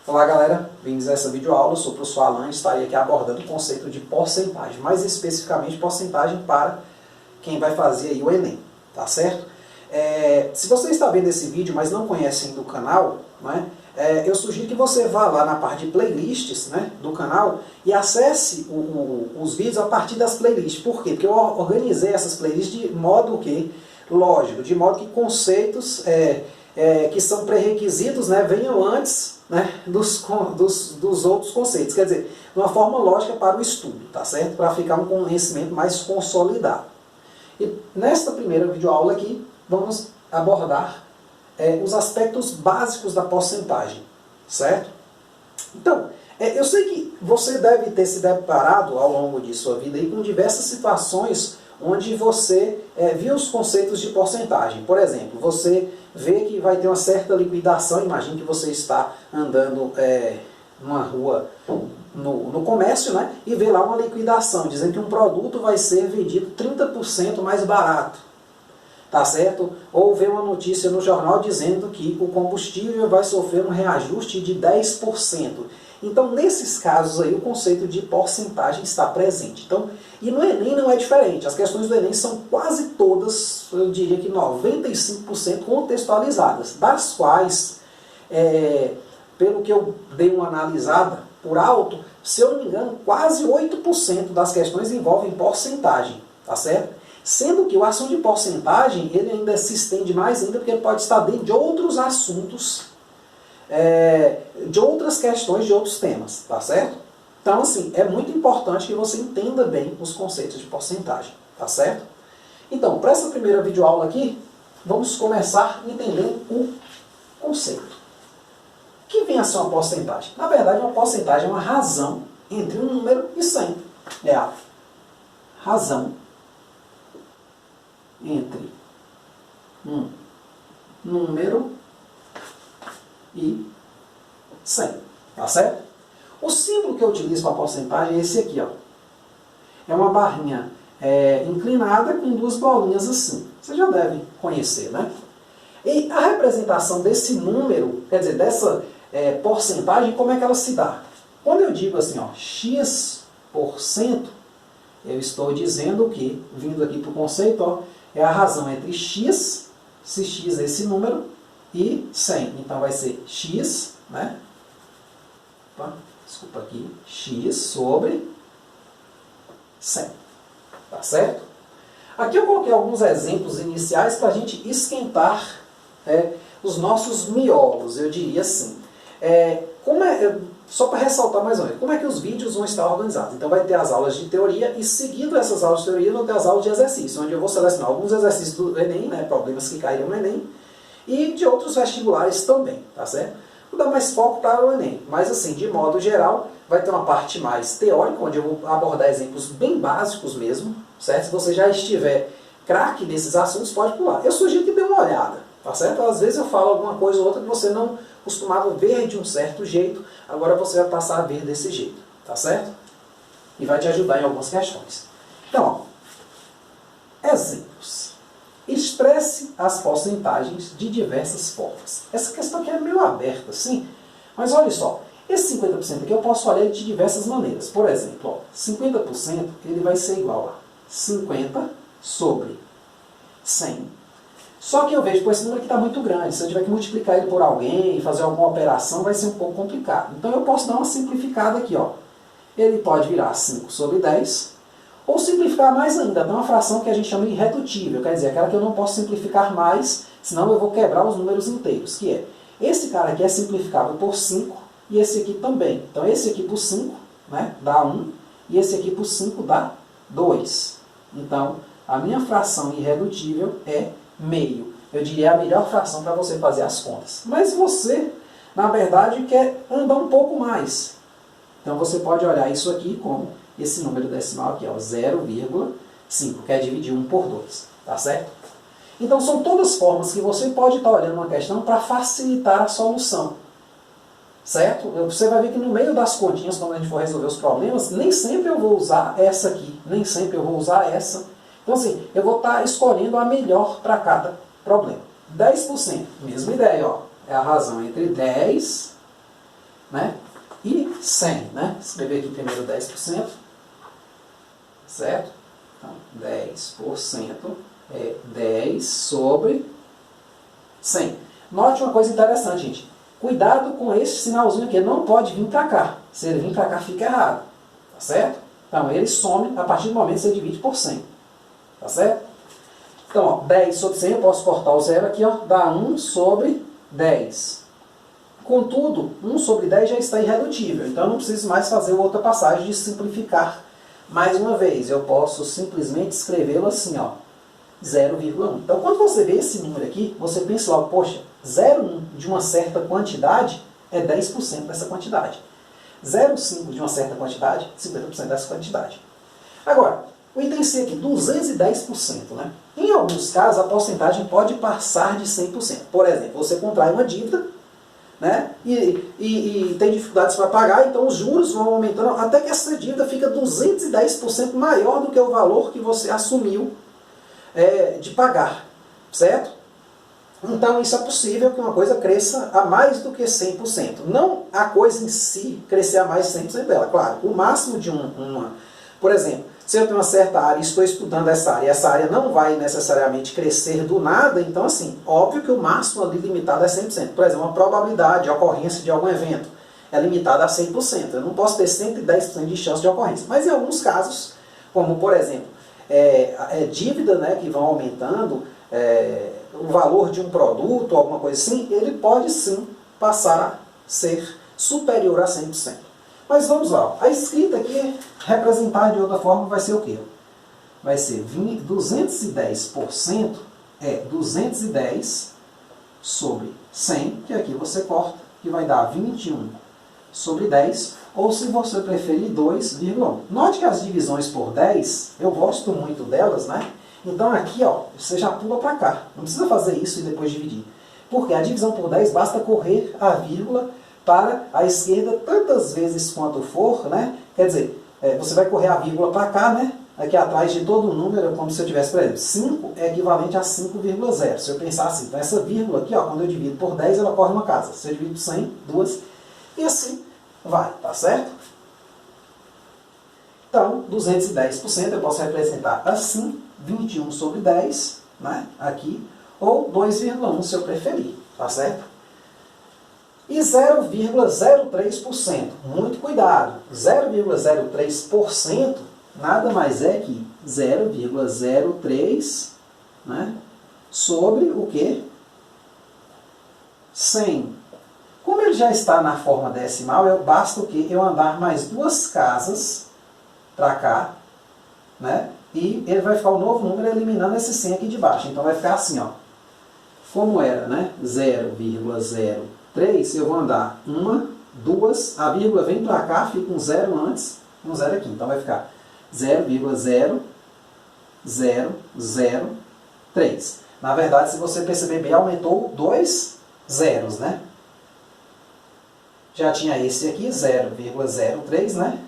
Olá galera, bem-vindos a essa videoaula. Eu sou o professor Alan e estarei aqui abordando o conceito de porcentagem, mais especificamente porcentagem para quem vai fazer aí o Enem, tá certo? Se você está vendo esse vídeo, mas não conhece ainda o canal, né, eu sugiro que você vá lá na parte de playlists, né, do canal e acesse os vídeos a partir das playlists. Por quê? Porque eu organizei essas playlists de modo que, lógico, de modo que conceitos que são pré-requisitos, né, venham antes, né, dos outros conceitos. Quer dizer, de uma forma lógica para o estudo, tá certo? Para ficar um conhecimento mais consolidado. E nesta primeira videoaula aqui, vamos abordar os aspectos básicos da porcentagem, certo? Então, eu sei que você deve ter se deparado ao longo de sua vida aí com diversas situações onde você viu os conceitos de porcentagem. Por exemplo, você vê que vai ter uma certa liquidação, imagine que você está andando numa rua no comércio, né, e vê lá uma liquidação, dizendo que um produto vai ser vendido 30% mais barato, tá certo? Ou vê uma notícia no jornal dizendo que o combustível vai sofrer um reajuste de 10%. Então, nesses casos aí, o conceito de porcentagem está presente. Então, e no Enem não é diferente. As questões do Enem são quase todas, eu diria que 95% contextualizadas, das quais, pelo que eu dei uma analisada por alto, se eu não me engano, quase 8% das questões envolvem porcentagem, tá certo? Sendo que o assunto de porcentagem, ele ainda se estende mais ainda, porque ele pode estar dentro de outros assuntos, de outras questões, de outros temas, tá certo? Então, assim, é muito importante que você entenda bem os conceitos de porcentagem, tá certo? Então, para essa primeira videoaula aqui, vamos começar entendendo o conceito. O que vem a ser uma porcentagem? Na verdade, uma porcentagem é uma razão entre um número e 100. É a razão entre um número e 100. Tá certo? O símbolo que eu utilizo para porcentagem é esse aqui, ó. É uma barrinha inclinada com duas bolinhas assim. Você já deve conhecer, né? E a representação desse número, quer dizer, dessa porcentagem, como é que ela se dá? Quando eu digo assim, ó, x%, eu estou dizendo que, vindo aqui para o conceito, ó, é a razão entre x, se x é esse número, e 100. Então vai ser x, né? Opa, desculpa aqui, x sobre 100. Tá certo? Aqui eu coloquei alguns exemplos iniciais para a gente esquentar os nossos miolos, eu diria assim. Só para ressaltar mais ou menos, como é que os vídeos vão estar organizados? Então vai ter as aulas de teoria e seguindo essas aulas de teoria vão ter as aulas de exercício, onde eu vou selecionar alguns exercícios do Enem, né, problemas que caíram no Enem, e de outros vestibulares também, tá certo? Vou dar mais foco para o Enem, mas assim, de modo geral, vai ter uma parte mais teórica, onde eu vou abordar exemplos bem básicos mesmo, certo? Se você já estiver craque nesses assuntos, pode pular. Eu sugiro que dê uma olhada, tá certo? Às vezes eu falo alguma coisa ou outra que você não costumava ver de um certo jeito, agora você vai passar a ver desse jeito, tá certo? E vai te ajudar em algumas questões. Então, ó, exemplos. Expresse as porcentagens de diversas formas. Essa questão aqui é meio aberta, sim, mas olha só, esse 50% aqui eu posso olhar de diversas maneiras. Por exemplo, ó, 50% ele vai ser igual a 50 sobre 100. Só que eu vejo, esse número aqui está muito grande, se eu tiver que multiplicar ele por alguém, fazer alguma operação, vai ser um pouco complicado. Então eu posso dar uma simplificada aqui, ó. Ele pode virar 5 sobre 10, ou simplificar mais ainda, tem uma fração que a gente chama de irredutível, quer dizer, aquela que eu não posso simplificar mais, senão eu vou quebrar os números inteiros, que é, esse cara aqui é simplificável por 5, e esse aqui também. Então esse aqui por 5, né, dá 1, e esse aqui por 5 dá 2. Então, a minha fração irredutível é meio. Eu diria a melhor fração para você fazer as contas. Mas você, na verdade, quer andar um pouco mais. Então você pode olhar isso aqui como esse número decimal aqui, 0,5, quer dividir 1 por 2. Tá certo? Então são todas formas que você pode estar olhando uma questão para facilitar a solução. Certo? Você vai ver que no meio das continhas, quando a gente for resolver os problemas, nem sempre eu vou usar essa aqui, nem sempre eu vou usar essa. Então assim, eu vou estar escolhendo a melhor para cada problema. 10%, mesma ideia, ó. É a razão entre 10 né? E 100, né? Escrever aqui primeiro 10%, certo? Então, 10% é 10 sobre 100. Note uma coisa interessante, gente. Cuidado com esse sinalzinho aqui, não pode vir para cá. Se ele vir para cá, fica errado, tá certo? Então, ele some a partir do momento que você divide por 100, tá certo? Então, ó, 10 sobre 100, eu posso cortar o zero aqui, ó, dá 1 sobre 10. Contudo, 1 sobre 10 já está irredutível, então eu não preciso mais fazer outra passagem de simplificar. Mais uma vez, eu posso simplesmente escrevê-lo assim, ó, 0,1. Então, quando você vê esse número aqui, você pensa logo, poxa, 0,1 de uma certa quantidade é 10% dessa quantidade. 0,5 de uma certa quantidade, 50% dessa quantidade. Agora, o item C aqui, 210%, né? Em alguns casos, a porcentagem pode passar de 100%. Por exemplo, você contrai uma dívida, né? E tem dificuldades para pagar, então os juros vão aumentando até que essa dívida fica 210% maior do que o valor que você assumiu de pagar, certo? Então isso é possível que uma coisa cresça a mais do que 100%. Não a coisa em si crescer a mais de 100% dela, claro. O máximo de por exemplo, se eu tenho uma certa área e estou estudando essa área, e essa área não vai necessariamente crescer do nada, então assim, óbvio que o máximo ali limitado é 100%. Por exemplo, uma probabilidade de ocorrência de algum evento é limitada a 100%. Eu não posso ter 110% de chance de ocorrência. Mas em alguns casos, como por exemplo, dívida, né, que vão aumentando, o valor de um produto, alguma coisa assim, ele pode sim passar a ser superior a 100%. Mas vamos lá, a escrita aqui, representar de outra forma, vai ser o quê? Vai ser 210% é 210 sobre 100, que aqui você corta, que vai dar 21 sobre 10, ou se você preferir 2,1. Note que as divisões por 10, eu gosto muito delas, né? Então aqui, ó, você já pula para cá. Não precisa fazer isso e depois dividir. Porque a divisão por 10 basta correr a vírgula para a esquerda tantas vezes quanto for, né? Quer dizer, você vai correr a vírgula para cá, né? Aqui atrás de todo o número, como se eu tivesse, por exemplo, 5 é equivalente a 5,0. Se eu pensar assim, então essa vírgula aqui, ó, quando eu divido por 10, ela corre uma casa. Se eu divido por 100, duas, e assim vai, tá certo? Então, 210% eu posso representar assim, 21 sobre 10, né? Aqui, ou 2,1 se eu preferir, tá certo? E 0,03%, muito cuidado, 0,03% nada mais é que 0,03, né, sobre o quê? 100. Como ele já está na forma decimal, basta o quê? Eu andar mais duas casas para cá, né, e ele vai ficar o novo número eliminando esse 100 aqui de baixo. Então vai ficar assim, ó, como era, né, 0,03, eu vou andar uma, duas, a vírgula vem para cá, fica um zero antes, um zero aqui. Então vai ficar 0,0003. Na verdade, se você perceber bem, aumentou 2 zeros, né? Já tinha esse aqui, 0,03, né?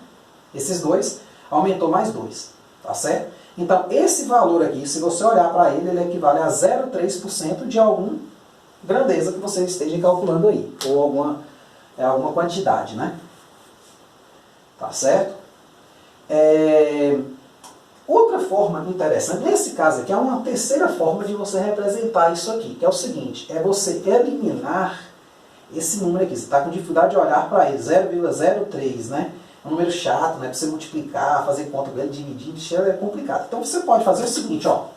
Esses dois, aumentou mais 2, tá certo? Então, esse valor aqui, se você olhar para ele, ele equivale a 0,3% de alguma grandeza que você esteja calculando aí, ou alguma quantidade, né? Tá certo? Outra forma interessante, nesse caso aqui, é uma terceira forma de você representar isso aqui, que é o seguinte, é você eliminar esse número aqui. Você está com dificuldade de olhar para ele, 0,03, né? É um número chato, né? Para você multiplicar, fazer conta grande, dividir, é complicado. Então você pode fazer o seguinte, ó.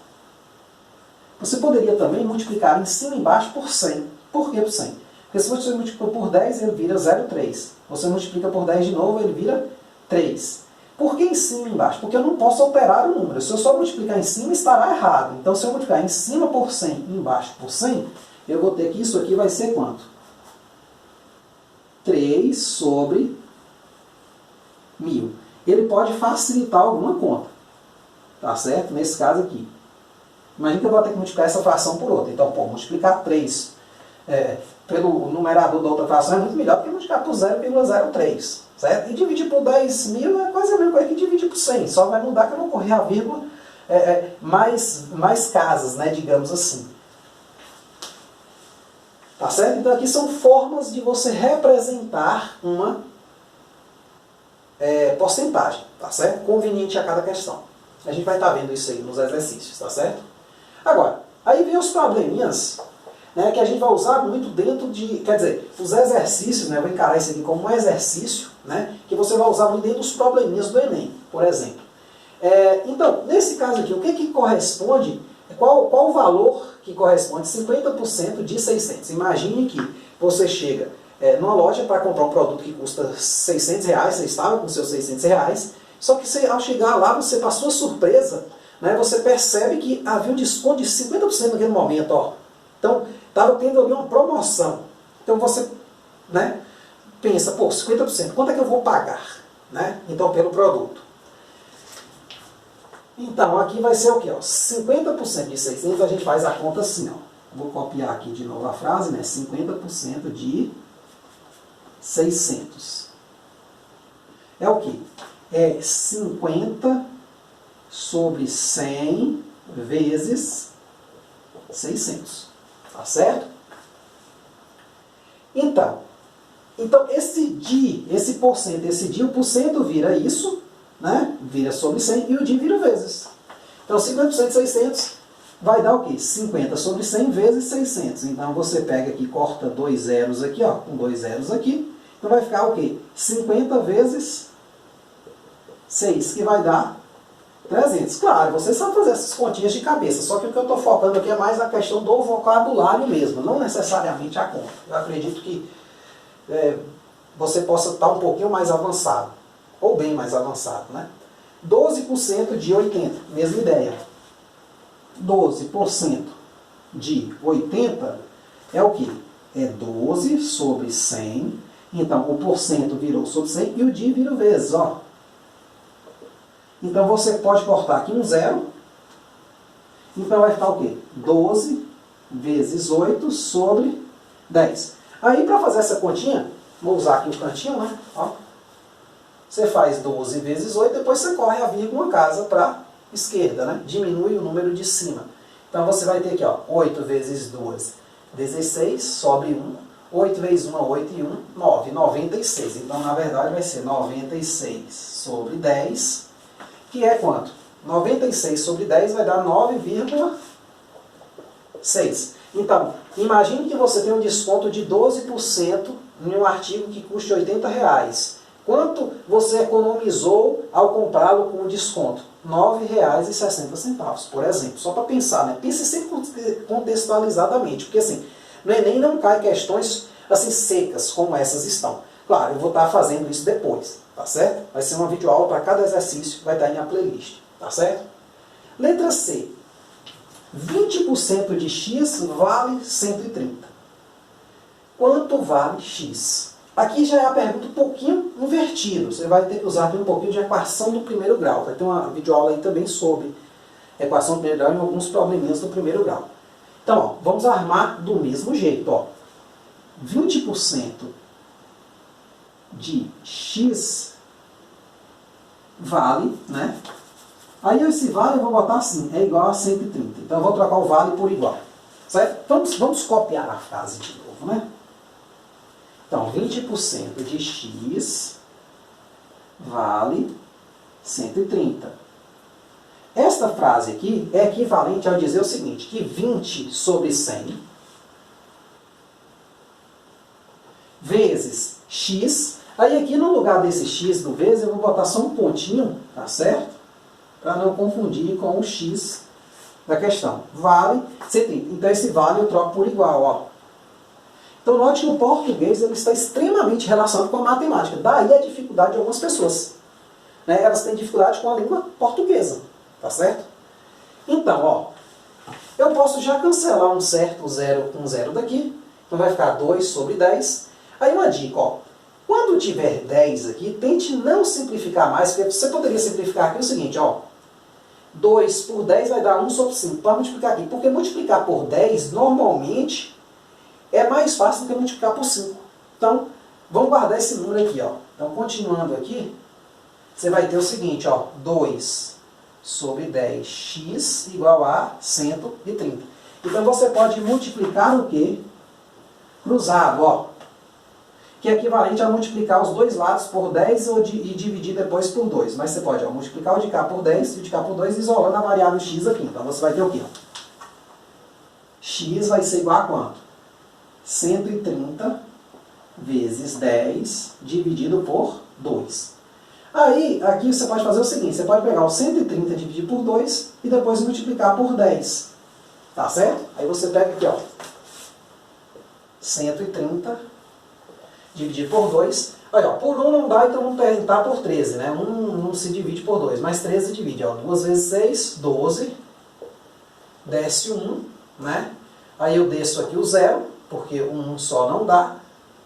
Você poderia também multiplicar em cima e embaixo por 100. Por que por 100? Porque se você multiplica por 10, ele vira 0,3. Você multiplica por 10 de novo, ele vira 3. Por que em cima e embaixo? Porque eu não posso alterar o número. Se eu só multiplicar em cima, estará errado. Então, se eu multiplicar em cima por 100 e embaixo por 100, eu vou ter que isso aqui vai ser quanto? 3 sobre 1000. Ele pode facilitar alguma conta. Tá certo? Nesse caso aqui. Imagina que eu vou ter que multiplicar essa fração por outra. Então, pô, multiplicar 3 pelo numerador da outra fração é muito melhor do que multiplicar por 0,03. Certo? E dividir por 10.000 é quase a mesma coisa que dividir por 100. Só vai mudar que eu vou correr a vírgula mais casas, né, digamos assim. Tá certo? Então aqui são formas de você representar uma porcentagem, tá certo? Conveniente a cada questão. A gente vai estar vendo isso aí nos exercícios, tá certo? Agora, aí vem os probleminhas, né, que a gente vai usar muito dentro de, quer dizer, os exercícios, né, eu vou encarar isso aqui como um exercício, né, que você vai usar muito dentro dos probleminhas do Enem, por exemplo. Então, nesse caso aqui, o que corresponde, qual o valor que corresponde 50% de 600? Imagine que você chega numa loja para comprar um produto que custa 600 reais, você estava com seus 600 reais, só que você, ao chegar lá, você, para sua surpresa, né, você percebe que havia um desconto de 50% naquele momento. Ó. Então, estava tendo ali uma promoção. Então você, né, pensa, pô, 50%, quanto é que eu vou pagar? Né? Então, pelo produto. Então, aqui vai ser o quê? Ó? 50% de 600, a gente faz a conta assim. Ó. Vou copiar aqui de novo a frase, né? 50% de 600. É o quê? É 50 sobre 100 vezes 600. Tá certo? Então esse porcento, o porcento vira isso, né? Vira sobre 100 e o dia vira vezes. Então 50% de 600 vai dar o quê? 50 sobre 100 vezes 600. Então você pega aqui, corta 2 zeros aqui, ó, com 2 zeros aqui. Então vai ficar o quê? 50 vezes 6, que vai dar 300. Claro, você sabe fazer essas continhas de cabeça, só que o que eu estou focando aqui é mais a questão do vocabulário mesmo, não necessariamente a conta. Eu acredito que você possa estar um pouquinho mais avançado, ou bem mais avançado, né? 12% de 80, mesma ideia. 12% de 80 é o quê? É 12 sobre 100, então o porcento virou sobre 100 e o dia virou vezes, ó. Então você pode cortar aqui um zero, então vai ficar o quê? 12 vezes 8 sobre 10. Aí para fazer essa continha, vou usar aqui o cantinho, né? Ó. Você faz 12 vezes 8, depois você corre a vírgula casa para a esquerda, né? Diminui o número de cima. Então você vai ter aqui, ó, 8 vezes 2, 16, sobre 1. 8 vezes 1, 8 e 1, 9, 96. Então na verdade vai ser 96 sobre 10, que é quanto? 96 sobre 10 vai dar 9,6. Então, imagine que você tem um desconto de 12% em um artigo que custe R$80. Quanto você economizou ao comprá-lo com desconto? R$9,60, por exemplo. Só para pensar, né? Pense sempre contextualizadamente, porque assim, no Enem não cai questões assim secas como essas estão. Claro, eu vou estar fazendo isso depois, tá certo? Vai ser uma videoaula para cada exercício, vai estar em minha playlist, tá certo? Letra C. 20% de x vale 130. Quanto vale x? Aqui já é a pergunta um pouquinho invertida. Você vai ter que usar um pouquinho de equação do primeiro grau. Vai ter uma videoaula aí também sobre equação do primeiro grau e alguns probleminhas do primeiro grau. Então, ó, vamos armar do mesmo jeito. Ó. 20% de x vale, né? Aí esse vale eu vou botar assim, é igual a 130. Então eu vou trocar o vale por igual. Certo? Vamos copiar a frase de novo, né? Então, 20% de x vale 130. Esta frase aqui é equivalente ao dizer o seguinte, que 20 sobre 100 vezes x, aí aqui no lugar desse x do vezes eu vou botar só um pontinho, tá certo? Para não confundir com o x da questão. Vale 130. Então esse vale eu troco por igual, ó. Então note que o português ele está extremamente relacionado com a matemática. Daí a dificuldade de algumas pessoas. Né? Elas têm dificuldade com a língua portuguesa. Tá certo? Então, ó, eu posso já cancelar um certo zero com zero daqui. Então vai ficar 2 sobre 10. Aí uma dica, ó. Quando tiver 10 aqui, tente não simplificar mais, porque você poderia simplificar aqui o seguinte, ó. 2 por 10 vai dar 1 sobre 5. Para multiplicar aqui. Porque multiplicar por 10, normalmente, é mais fácil do que multiplicar por 5. Então, vamos guardar esse número aqui, ó. Então, continuando aqui, você vai ter o seguinte, ó. 2 sobre 10x igual a 130. Então, você pode multiplicar o quê? cruzado, ó, que é equivalente a multiplicar os dois lados por 10 e dividir depois por 2. Mas você pode multiplicar o de cá por 10 e o de cá por 2 isolando a variável x aqui. Então você vai ter o quê? X vai ser igual a quanto? 130 vezes 10 dividido por 2. Aí, aqui você pode fazer o seguinte, você pode pegar o 130 dividir por 2 e depois multiplicar por 10. Tá certo? Aí você pega aqui, ó, 130 dividir por 2. Olha, ó, por 1 não dá, então vamos tentar por 13, né? 1 não se divide por 2, mas 13 divide, ó. 2 vezes 6, 12. Desce 1, né? Aí eu desço aqui o 0, porque 1 só não dá,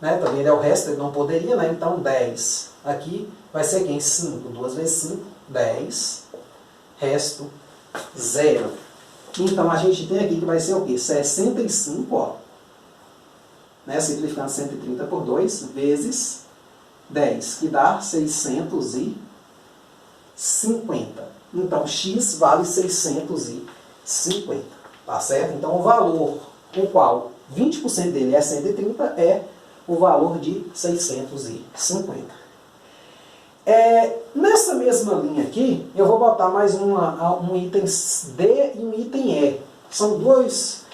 né? Também ele é o resto, ele não poderia, né? Então 10 aqui vai ser quem? 5. 2 vezes 5, 10. Resto, 0. Então a gente tem aqui que vai ser o quê? 65, ó. Né? Simplificando 130 por 2, vezes 10, que dá 650. Então x vale 650. Tá certo? Então o valor com o qual 20% dele é 130 é o valor de 650. Nessa mesma linha aqui, eu vou botar mais um item D e um item E. São dois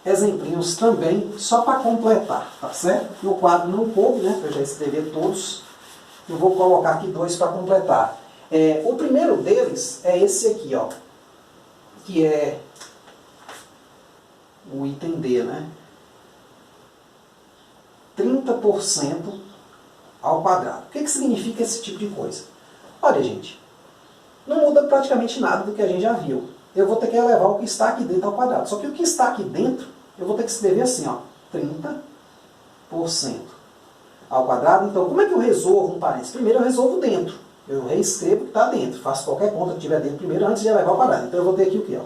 exemplinhos também, só para completar, tá certo? No quadro não coube, né? Eu já escrevi todos. Eu vou colocar aqui dois para completar. O primeiro deles é esse aqui, ó, que é o item D, né? 30% ao quadrado. O que significa esse tipo de coisa? Olha, gente, não muda praticamente nada do que a gente já viu. Eu vou ter que elevar o que está aqui dentro ao quadrado. Só que o que está aqui dentro, eu vou ter que escrever assim, ó, 30% ao quadrado. Então, como é que eu resolvo um parênteses? Primeiro eu resolvo dentro. Eu reescrevo o que está dentro. Faço qualquer conta que estiver dentro primeiro, antes de elevar ao quadrado. Então, eu vou ter aqui o quê? Ó?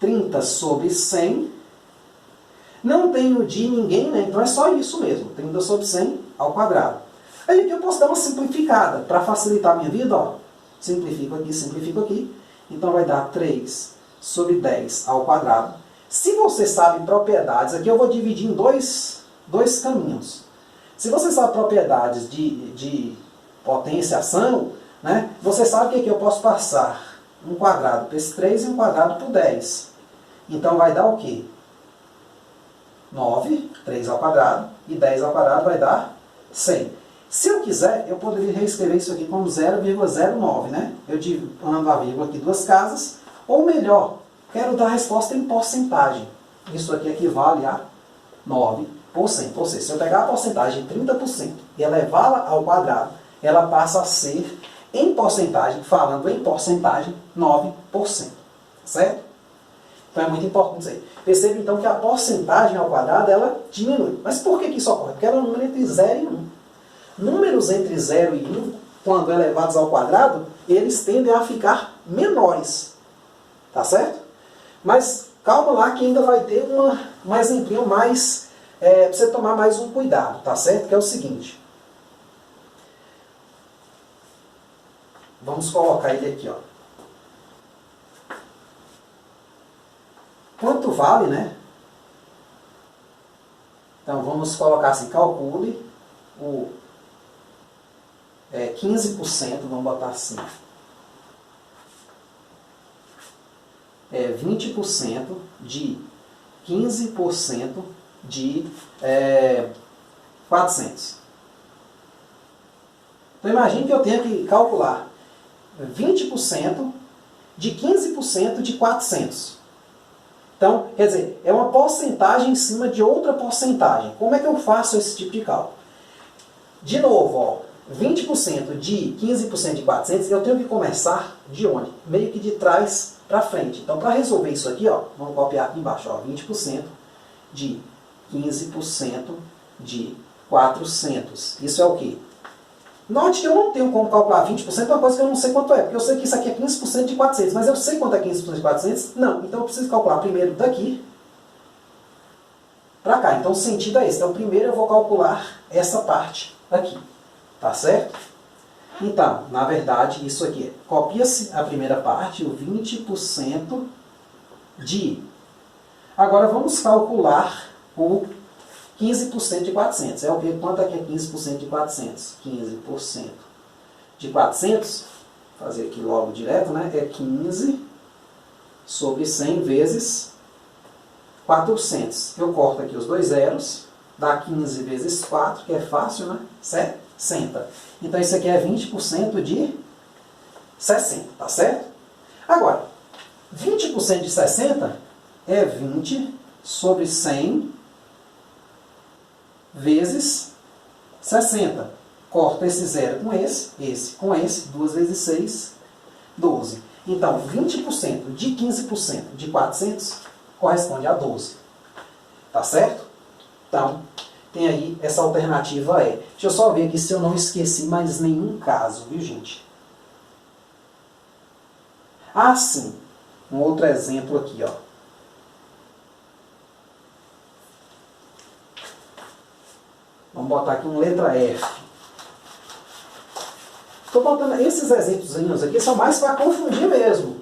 30 sobre 100. Não tenho de ninguém, né? Então é só isso mesmo. 30 sobre 100 ao quadrado. Aí aqui eu posso dar uma simplificada. Para facilitar a minha vida, ó. Simplifico aqui. Então vai dar 3 sobre 10 ao quadrado. Se você sabe propriedades, aqui eu vou dividir em dois caminhos. Se você sabe propriedades de potenciação, né? Você sabe que aqui eu posso passar um quadrado por esse 3 e um quadrado por 10. Então vai dar o quê? 9, 3 ao quadrado, e 10 ao quadrado vai dar 100. Se eu quiser, eu poderia reescrever isso aqui como 0,09, né? Eu ando a vírgula aqui duas casas, ou melhor, quero dar a resposta em porcentagem. Isso aqui equivale a 9%. Ou seja, se eu pegar a porcentagem de 30% e elevá-la ao quadrado, ela passa a ser, em porcentagem, falando em porcentagem, 9%. Certo? Então é muito importante isso aí. Perceba então que a porcentagem ao quadrado, ela diminui. Mas por que isso ocorre? Porque ela é um número entre 0 e 1. Números entre 0 e 1, quando elevados ao quadrado, eles tendem a ficar menores. Tá certo? Mas calma lá que ainda vai ter um exemplinho mais, para você tomar mais um cuidado, tá certo? Que é o seguinte. Vamos colocar ele aqui, ó. Quanto vale, né? Então vamos colocar assim, calcule o 15%, vamos botar assim. 20% de 15% de 400. Então imagine que eu tenho que calcular 20% de 15% de 400. Então, quer dizer, é uma porcentagem em cima de outra porcentagem. Como é que eu faço esse tipo de cálculo? De novo, ó, 20% de 15% de 400, eu tenho que começar de onde? Meio que de trás para frente. Então, para resolver isso aqui, ó, vamos copiar aqui embaixo, ó, 20% de 15% de 400. Isso é o quê? Note que eu não tenho como calcular 20%, é uma coisa que eu não sei quanto é, porque eu sei que isso aqui é 15% de 400, mas eu sei quanto é 15% de 400? Não, então eu preciso calcular primeiro daqui para cá. Então o sentido é esse. Então primeiro eu vou calcular essa parte aqui, tá certo? Então, na verdade, isso aqui copia-se a primeira parte, o 20% de... Agora vamos calcular o 15% de 400. É o quê? Quanto é que é 15% de 400? 15% de 400, vou fazer aqui logo direto, né? É 15 sobre 100 vezes 400. Eu corto aqui os dois zeros, dá 15 vezes 4, que é fácil, né? 60. Então isso aqui é 20% de 60, tá certo? Agora, 20% de 60 é 20 sobre 100 vezes 60. Corta esse zero com esse com esse, 2 vezes 6, 12. Então, 20% de 15% de 400 corresponde a 12. Tá certo? Então, tem aí essa alternativa E. Deixa eu só ver aqui se eu não esqueci mais nenhum caso, viu, gente? Ah, sim. Um outro exemplo aqui, ó. Vamos botar aqui uma letra F. Estou botando esses exemplos aqui, são mais para confundir mesmo.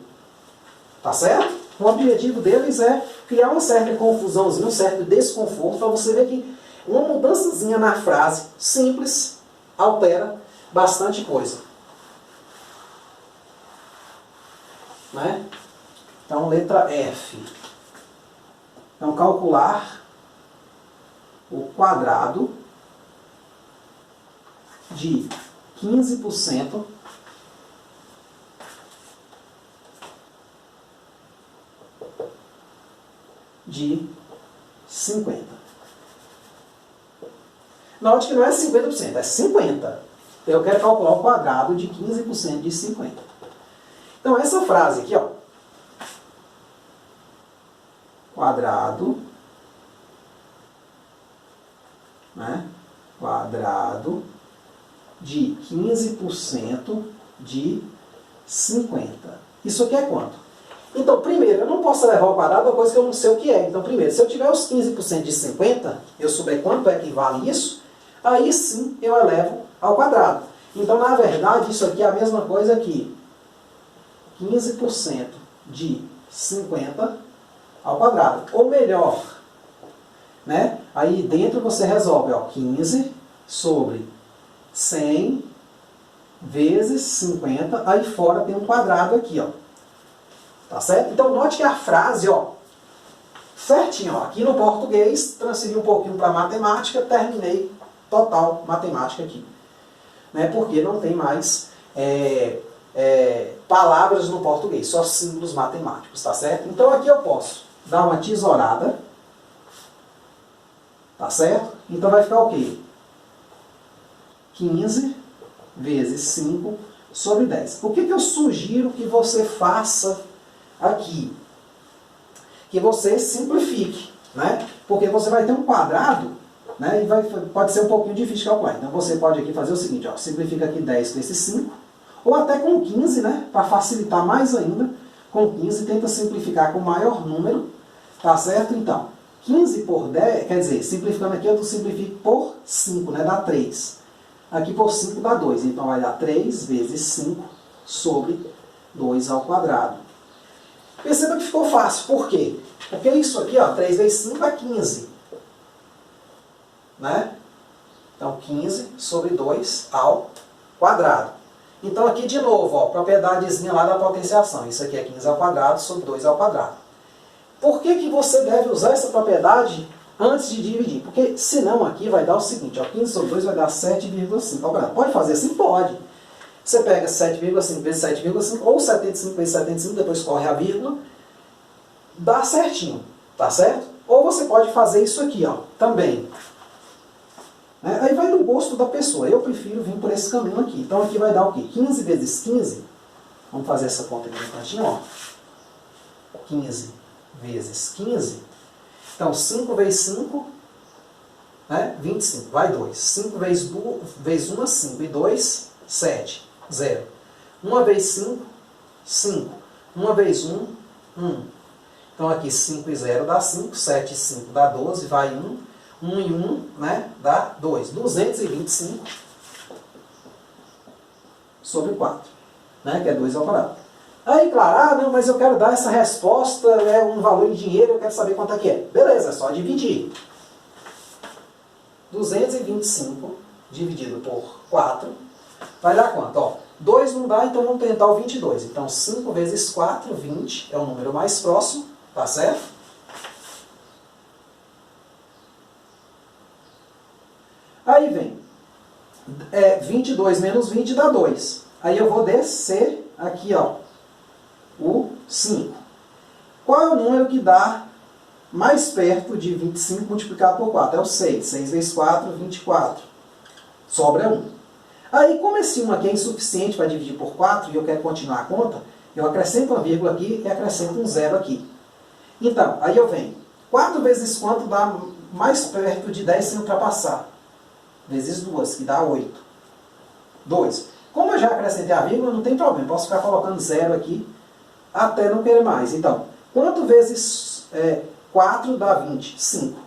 Tá certo? O objetivo deles é criar uma certa confusãozinha, um certo desconforto, para você ver que uma mudançazinha na frase simples altera bastante coisa. Né? Então, letra F. Então, calcular o quadrado de 15% de 50. Note que não é 50%, é 50%. Eu quero calcular o quadrado de 15% de 50. Então, essa frase aqui, ó. Quadrado, né? Quadrado de 15% de 50. Isso aqui é quanto? Então, primeiro, eu não posso levar ao quadrado uma coisa que eu não sei o que é. Então, primeiro, se eu tiver os 15% de 50, eu souber quanto é que vale isso, aí sim eu elevo ao quadrado. Então, na verdade, isso aqui é a mesma coisa que 15% de 50 ao quadrado. Ou melhor, né? Aí dentro você resolve, ó, 15 sobre 100 vezes 50, aí fora tem um quadrado aqui, ó. Tá certo? Então note que a frase, ó, certinho, ó, aqui no português, transferi um pouquinho para matemática, terminei total matemática aqui. Né? Porque não tem mais palavras no português, só símbolos matemáticos, tá certo? Então aqui eu posso dar uma tesourada, tá certo? Então vai ficar o quê? 15 vezes 5 sobre 10. O que eu sugiro que você faça aqui? Que você simplifique, né? Porque você vai ter um quadrado, né? E pode ser um pouquinho difícil de calcular. Então você pode aqui fazer o seguinte, ó, simplifica aqui 10 com esse 5, ou até com 15, né? Para facilitar mais ainda, com 15 tenta simplificar com o maior número, tá certo? Então, 15 por 10, quer dizer, simplificando aqui, eu simplifico por 5, né? Dá 3. Aqui por 5 dá 2, então vai dar 3 vezes 5 sobre 2 ao quadrado. Perceba que ficou fácil, por quê? Porque isso aqui, ó, 3 vezes 5 é 15. Né? Então 15 sobre 2 ao quadrado. Então aqui de novo, ó, propriedadezinha lá da potenciação. Isso aqui é 15 ao quadrado sobre 2 ao quadrado. Por que você deve usar essa propriedade antes de dividir? Porque senão aqui vai dar o seguinte, ó, 15 sobre 2 vai dar 7,5 ao quadrado. Pode fazer assim? Pode. Você pega 7,5 vezes 7,5 ou 75 vezes 75, depois corre a vírgula, dá certinho, tá certo? Ou você pode fazer isso aqui, ó, também. Né? Aí vai do gosto da pessoa. Eu prefiro vir por esse caminho aqui. Então aqui vai dar o quê? 15 vezes 15, vamos fazer essa conta aqui no cantinho, ó. 15 vezes 15, então 5 vezes 5, né? 25, vai 2. 5 vezes 1, 5, e 2, 7, 0. 1 vezes 5, 5. 1 vezes 1, 1. Então aqui 5 e 0 dá 5, 7 e 5 dá 12, vai 1. 1 e 1, né, dá 2. 225 sobre 4, né, que é 2 ao quadrado. Aí, claro, não, mas eu quero dar essa resposta, um valor em dinheiro, eu quero saber quanto é que é. Beleza, é só dividir. 225 dividido por 4 vai dar quanto? Ó, 2 não dá, então vamos tentar o 22. Então 5 vezes 4, 20, é o número mais próximo, tá certo? Aí vem 22 menos 20 dá 2. Aí eu vou descer aqui, ó, o 5. Qual é o número que dá mais perto de 25 multiplicado por 4? É o 6. 6 vezes 4, 24. Sobra 1. Aí, como esse 1 aqui é insuficiente para dividir por 4 e eu quero continuar a conta, eu acrescento uma vírgula aqui e acrescento um 0 aqui. Então, aí eu venho. 4 vezes quanto dá mais perto de 10 sem ultrapassar? Vezes 2, que dá 8. 2. Como eu já acrescentei a vírgula, não tem problema. Posso ficar colocando 0 aqui até não querer mais. Então, quanto vezes 4 dá 20? 5.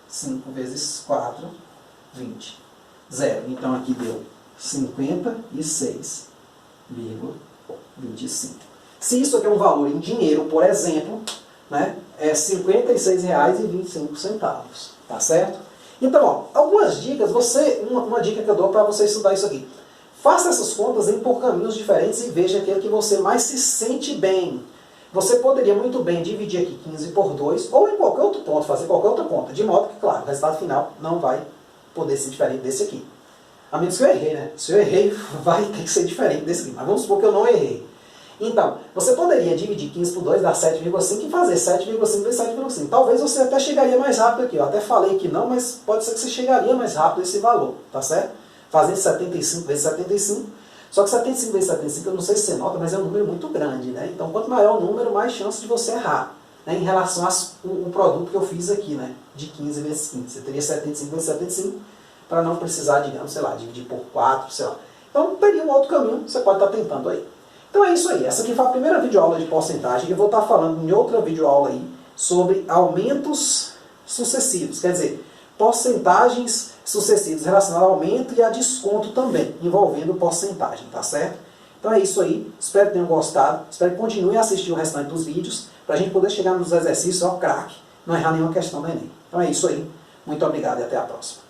5 vezes 4, 20. 0. Então aqui deu 56,25. Se isso aqui é um valor em dinheiro, por exemplo, né, é R$ 56,25. Tá certo? Então, ó, algumas dicas, uma dica que eu dou para você estudar isso aqui. Faça essas contas por caminhos diferentes e veja aquele que você mais se sente bem. Você poderia muito bem dividir aqui 15 por 2, ou em qualquer outro ponto, fazer qualquer outra conta, de modo que, claro, o resultado final não vai poder ser diferente desse aqui. A menos que eu errei, né? Se eu errei, vai ter que ser diferente desse aqui. Mas vamos supor que eu não errei. Então, você poderia dividir 15 por 2, dar 7,5 e fazer 7,5 vezes 7,5. Talvez você até chegaria mais rápido aqui. Eu até falei que não, mas pode ser que você chegaria mais rápido a esse valor, tá certo? Fazendo 75 vezes 75. Só que 75 vezes 75, eu não sei se você nota, mas é um número muito grande, né? Então, quanto maior o número, mais chance de você errar, né? Em relação ao produto que eu fiz aqui, né? De 15 vezes 15. Você teria 75 vezes 75 para não precisar, digamos, sei lá, dividir por 4, sei lá. Então, teria um outro caminho que você pode estar tentando aí. Então é isso aí. Essa aqui foi a primeira videoaula de porcentagem. Eu vou estar falando em outra videoaula aí sobre aumentos sucessivos. Quer dizer, porcentagens sucessivos relacionados ao aumento e a desconto também, envolvendo porcentagem, tá certo? Então é isso aí. Espero que tenham gostado. Espero que continuem a assistir o restante dos vídeos para a gente poder chegar nos exercícios, ó, craque, não errar nenhuma questão do Enem. Então é isso aí. Muito obrigado e até a próxima.